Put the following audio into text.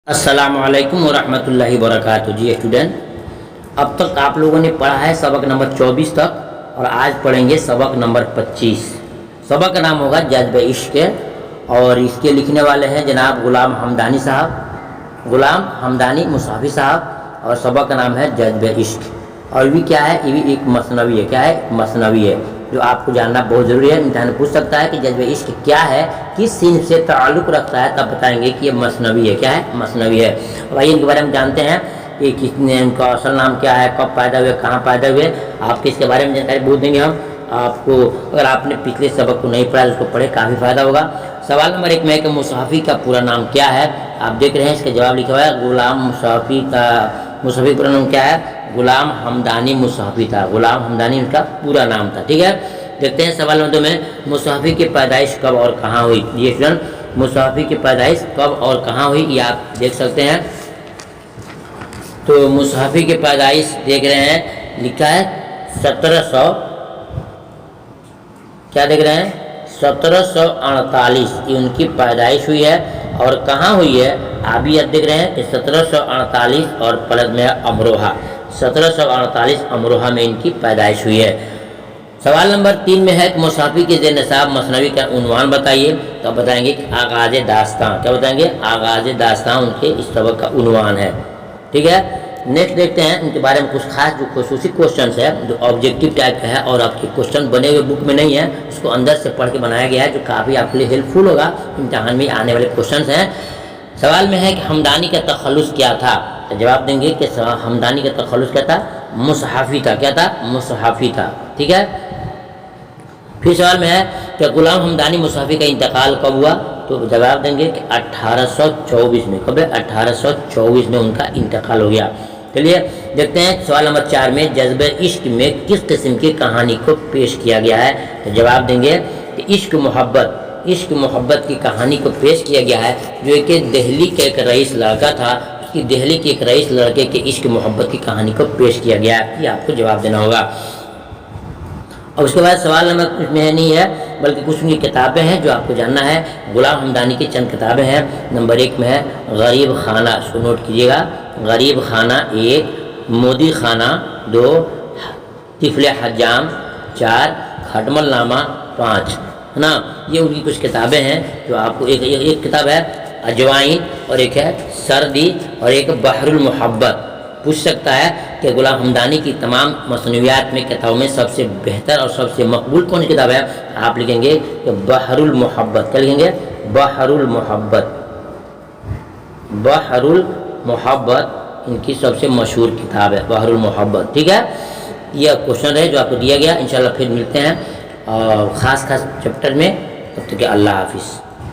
अस्सलाम वालेकुम वरहमतुल्लाहि वबरकातुहू। जी स्टूडेंट, अब तक आप लोगों ने पढ़ा है सबक नंबर 24 तक और आज पढ़ेंगे सबक नंबर 25। सबक का नाम होगा जज्ब इश्क और इसके लिखने वाले हैं जनाब गुलाम हमदानी साहब, गुलाम हमदानी मुसाफी साहब, और सबक का नाम है जज्ब इश्क। और भी क्या है, ये भी एक मसनवी है। क्या है? मसनवी है, जो आपको जानना बहुत ज़रूरी है। इम्तिहान पूछ सकता है कि जज्ब इश्क क्या है, किस सिन्फ से ताल्लुक़ रखता है, तब बताएंगे कि ये मसनवी है। क्या है? मसनवी है। और आइए इनके बारे में जानते हैं कि किसने, इनका असल नाम क्या है, कब पैदा हुए, कहाँ पैदा हुए। आपके इसके बारे में जानकारी पूछ देंगे हम आपको। अगर आपने पिछले सबक को नहीं पढ़ा उसको पढ़े, काफ़ी फ़ायदा होगा। सवाल नंबर 1 में है कि मुसाफ़ी का पूरा नाम क्या है। आप देख रहे हैं, इसका जवाब लिखा हुआ है गुलाम मुसाफ़ी का। मुसाफ़ी पूरा नाम क्या है? गुलाम हमदानी मुसाफ़ी था। गुलाम हमदानी उनका पूरा नाम था। ठीक है, देखते हैं सवाल नंबर 2 में मुसाफ़ी की पैदाइश कब और कहाँ हुई। ये स्टूडेंट, मुसाफ़ी की पैदाइश कब और कहाँ हुई ये आप देख सकते हैं। तो मुसाफ़ी की पैदाइश देख रहे हैं, लिखा है 1700, क्या देख रहे हैं, 1748 ये उनकी पैदाइश हुई है। और कहाँ हुई है आप भी याद देख रहे हैं कि 1748 और प्लस में अमरोहा, 1748 अमरोहा में इनकी पैदाइश हुई है। सवाल नंबर 3 में है कि मुसाफ़ी के ज़ेर निसाब मसनवी का उन्वान बताइए। तो आप बताएंगे कि आगाज़ दास्तां। क्या बताएंगे? आगाज़ दास्तां उनके इस सबक का उन्वान है। ठीक है, नेक्स्ट देखते हैं इनके बारे में कुछ खास जो खुसूसी क्वेश्चन है, जो ऑब्जेक्टिव टाइप का है और आपके क्वेश्चन बने हुए बुक में नहीं है, उसको अंदर से पढ़ के बनाया गया है, जो काफ़ी आपके लिए हेल्पफुल होगा इम्तिहान में आने वाले क्वेश्चन हैं। सवाल में है कि हमदानी का तखल्लुस क्या था। तो जवाब देंगे कि हमदानी का तखल्लुस क्या था? मुसहाफ़ी था। क्या था? मुसहाफ़ी था। ठीक है, फिर सवाल में है कि गुलाम हमदानी मुसाफ़ी का इंतकाल कब हुआ। तो जवाब देंगे कि 1824 में। कब है? 1824 में उनका इंतकाल हो गया। चलिए देखते हैं सवाल नंबर 4 में जज्ब इश्क में किस किस्म की कहानी को पेश किया गया है। तो जवाब देंगे कि इश्क मोहब्बत की कहानी को पेश किया गया है, जो एक दिल्ली के एक रईस लड़का था, उसकी दिल्ली के एक रईस लड़के के इश्क मोहब्बत की कहानी को पेश किया गया है। ये आपको जवाब देना होगा। और उसके बाद सवाल नंबर कुछ में नहीं है, बल्कि कुछ उनकी किताबें हैं जो आपको जानना है। गुलाम हमदानी की चंद किताबें हैं। नंबर 1 में है गरीब खाना, इसको नोट कीजिएगा। गरीब खाना 1, मोदी खाना 2, तिफले हजाम 4, खटमल नामा 5, है ना। ये उनकी कुछ किताबें हैं जो आपको एक किताब है अजवाइन, और एक है सर्दी, और एक बहरुल मोहब्बत। पूछ सकता है कि गुलाम हमदानी की तमाम मसनवियात में किताबों में सबसे बेहतर और सबसे मकबूल कौन सी किताब है। आप लिखेंगे कि बहरुल मोहब्बत। क्या लिखेंगे? बहरुल मोहब्बत। बहरुल मोहब्बत इनकी सबसे मशहूर किताब है, बहरुल मोहब्बत। ठीक है, यह क्वेश्चन है जो आपको दिया गया। इंशाल्लाह फिर मिलते हैं और ख़ास चैप्टर में। तब तक के अल्लाह हाफिज़।